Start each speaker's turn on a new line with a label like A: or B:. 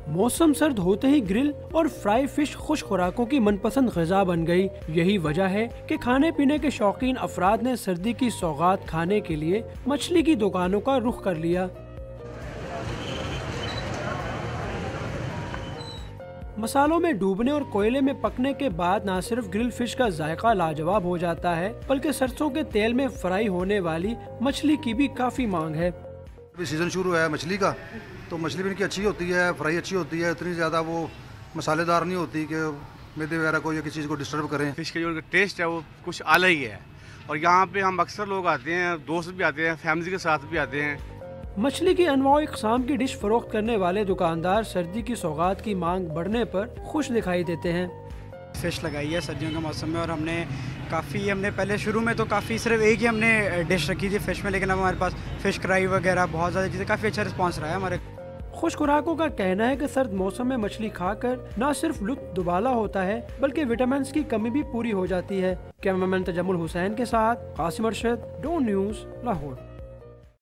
A: मौसम सर्द होते ही ग्रिल और फ्राई फिश खुश खुराकों की मनपसंद ग़िज़ा बन गई। यही वजह है कि खाने पीने के शौकीन अफराद ने सर्दी की सौगात खाने के लिए मछली की दुकानों का रुख कर लिया। मसालों में डूबने और कोयले में पकने के बाद न सिर्फ ग्रिल फिश का जायका लाजवाब हो जाता है, बल्कि सरसों के तेल में फ्राई होने वाली मछली की भी काफी मांग है।
B: अभी सीज़न शुरू है मछली का, तो मछली भी इनकी अच्छी होती है, फ्राई अच्छी होती है, इतनी ज़्यादा वो मसालेदार नहीं होती कि मैदे वगैरह को या किसी चीज़ को डिस्टर्ब करें।
C: फिश का जो टेस्ट है वो कुछ अलग ही है, और यहाँ पे हम अक्सर लोग आते हैं, दोस्त भी आते हैं, फैमिली के साथ भी आते हैं।
A: मछली की अनवाऊ इक़साम की डिश फरोख्त करने वाले दुकानदार सर्दी की सौगात की मांग बढ़ने पर खुश दिखाई देते हैं।
D: फ़िश लगाई है सर्दियों के मौसम में, और हमने पहले शुरू में तो काफ़ी सिर्फ एक ही हमने डिश रखी थी फ़िश में, लेकिन अब हमारे पास फ़िश कढ़ाई वगैरह बहुत ज़्यादा चीज़ें, काफ़ी अच्छा रिस्पांस रहा है हमारे।
A: खुश खुराकों का कहना है कि सर्द मौसम में मछली खाकर न सिर्फ लुत्फ दुबाला होता है, बल्कि विटामिन की कमी भी पूरी हो जाती है। कैमरामैन तजम्मुल हुसैन के साथ कासिम अरशद, डॉन न्यूज़, लाहौर।